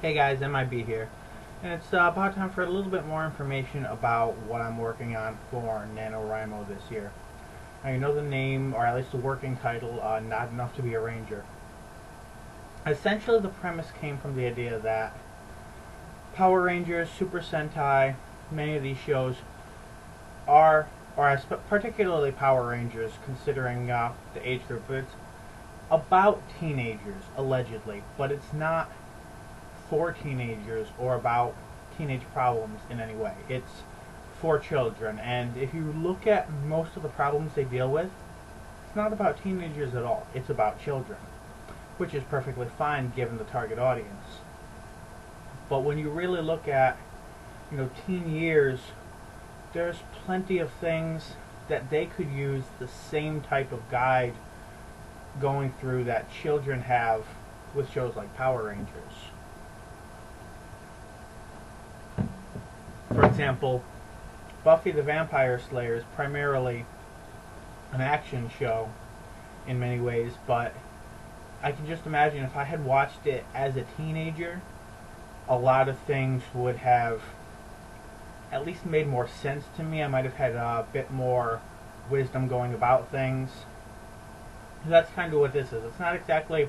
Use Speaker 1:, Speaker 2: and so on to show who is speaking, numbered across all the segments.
Speaker 1: Hey guys, MIB here, and it's about time for a little bit more information about what I'm working on for NaNoWriMo this year. Now you know the name, or at least the working title, Not Enough to Be a Ranger. Essentially the premise came from the idea that Power Rangers, Super Sentai, many of these shows are, particularly Power Rangers, considering the age group, it's about teenagers, allegedly, but it's not for teenagers or about teenage problems in any way. It's for children, and if you look at most of the problems they deal with, it's not about teenagers at all. It's about children, which is perfectly fine given the target audience. But when you really look at, teen years, there's plenty of things that they could use the same type of guide going through that children have with shows like Power Rangers. For example, Buffy the Vampire Slayer is primarily an action show in many ways, but I can just imagine if I had watched it as a teenager, a lot of things would have at least made more sense to me. I might have had a bit more wisdom going about things. That's kind of what this is. It's not exactly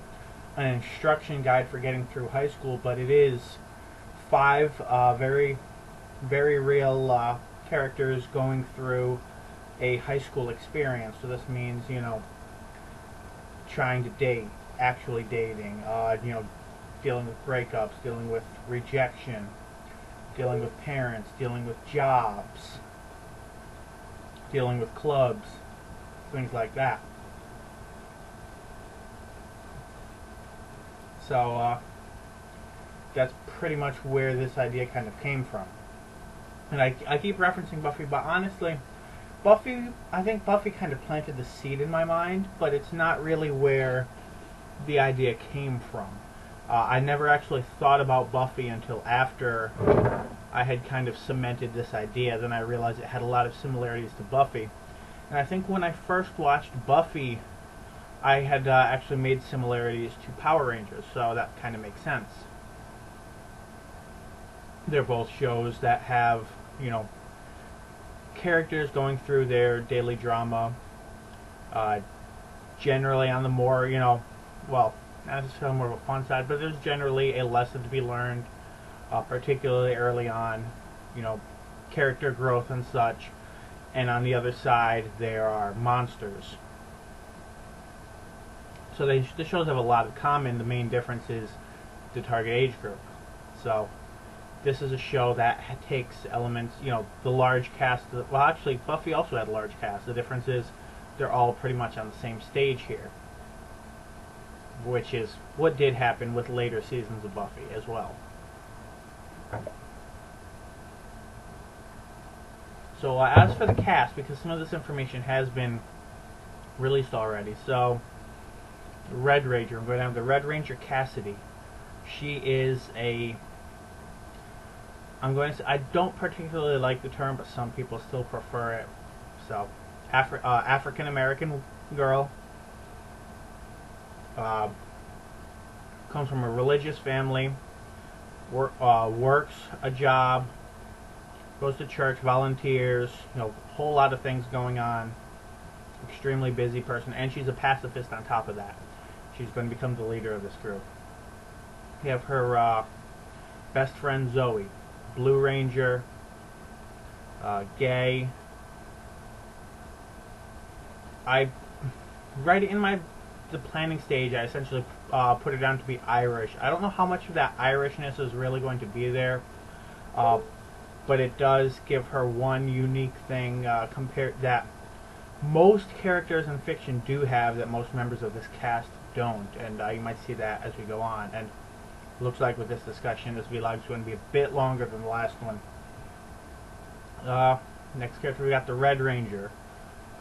Speaker 1: an instruction guide for getting through high school, but it is five very real characters going through a high school experience. So this means, trying to date, actually dating, dealing with breakups, dealing with rejection, dealing with parents, dealing with jobs, dealing with clubs, things like that. So that's pretty much where this idea kind of came from. And I keep referencing Buffy, but honestly, I think Buffy kind of planted the seed in my mind, but it's not really where the idea came from. I never actually thought about Buffy until after I had kind of cemented this idea. Then I realized it had a lot of similarities to Buffy. And I think when I first watched Buffy, I had actually made similarities to Power Rangers, so that kind of makes sense. They're both shows that have, characters going through their daily drama, generally on the more, well, not necessarily more of a fun side, but there's generally a lesson to be learned, particularly early on, character growth and such. And on the other side, there are monsters. So the shows have a lot in common. The main difference is the target age group. So this is a show that takes elements, the large cast. Well, actually, Buffy also had a large cast. The difference is they're all pretty much on the same stage here, which is what did happen with later seasons of Buffy as well. So as for the cast, because some of this information has been released already, so Red Ranger, I'm going to have the Red Ranger Cassidy. She is I don't particularly like the term, but some people still prefer it. So, African American girl, comes from a religious family, works a job, goes to church, volunteers, a whole lot of things going on. Extremely busy person, and she's a pacifist on top of that. She's going to become the leader of this group. We have her best friend Zoe, Blue Ranger, gay. Right in the planning stage, I essentially put her down to be Irish. I don't know how much of that Irishness is really going to be there, but it does give her one unique thing compared that most characters in fiction do have that most members of this cast don't, and you might see that as we go on. And it looks like with this discussion, this vlog is going to be a bit longer than the last one. Next character, we got the Red Ranger,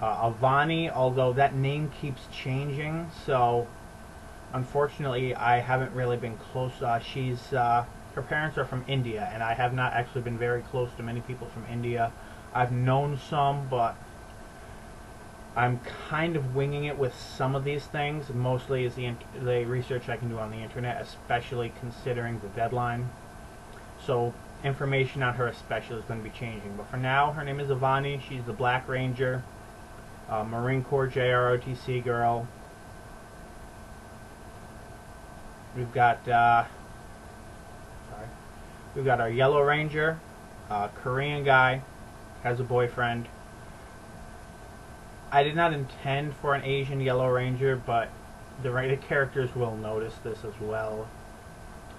Speaker 1: Avani, although that name keeps changing, so unfortunately I haven't really been close. Her parents are from India, and I have not actually been very close to many people from India. I've known some, but I'm kind of winging it with some of these things. Mostly is the research I can do on the internet, especially considering the deadline. So information on her especially is going to be changing. But for now, her name is Ivani. She's the Black Ranger, Marine Corps JROTC girl. We've got we've got our Yellow Ranger, Korean guy, has a boyfriend. I did not intend for an Asian Yellow Ranger, but the characters will notice this as well.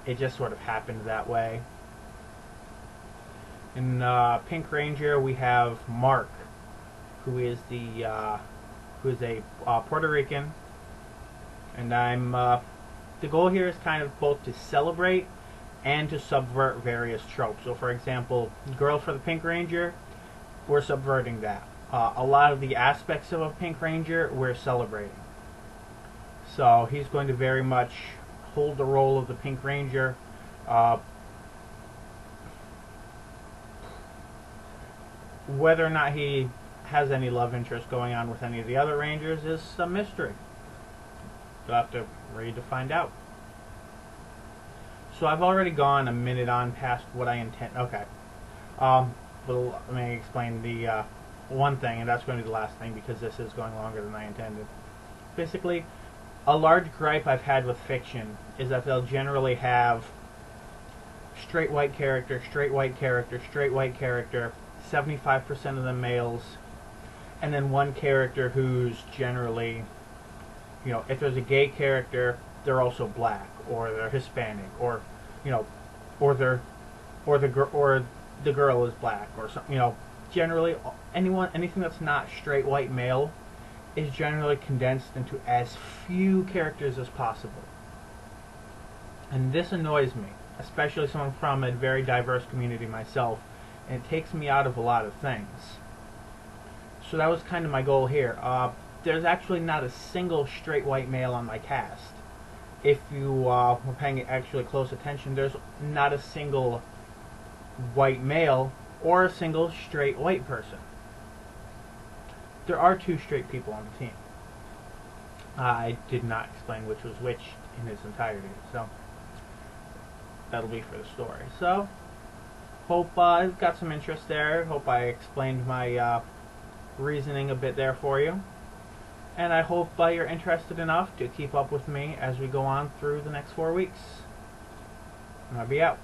Speaker 1: It just sort of happened that way. In Pink Ranger, we have Mark, who is a Puerto Rican, and the goal here is kind of both to celebrate and to subvert various tropes. So, for example, Girl for the Pink Ranger, we're subverting that. A lot of the aspects of a Pink Ranger, we're celebrating. So he's going to very much hold the role of the Pink Ranger. Whether or not he has any love interest going on with any of the other Rangers is a mystery. You'll have to read to find out. So I've already gone a minute on past what I intend. Okay. But let me explain the one thing, and that's going to be the last thing because this is going longer than I intended. Basically, a large gripe I've had with fiction is that they'll generally have straight white character, straight white character, straight white character, 75% of them males, and then one character who's generally, you know, if there's a gay character, they're also black, or they're Hispanic, or, you know, or the girl is black, or something. You know, generally anything that's not straight white male is generally condensed into as few characters as possible. And this annoys me, especially someone from a very diverse community myself, and it takes me out of a lot of things. So that was kind of my goal here. There's actually not a single straight white male on my cast. If you were paying actually close attention, there's not a single white male or a single straight white person. There are 2 straight people on the team. I did not explain which was which in its entirety, so that'll be for the story. So, hope I've got some interest there. Hope I explained my reasoning a bit there for you. And I hope you're interested enough to keep up with me as we go on through the next 4 weeks. I'll be out.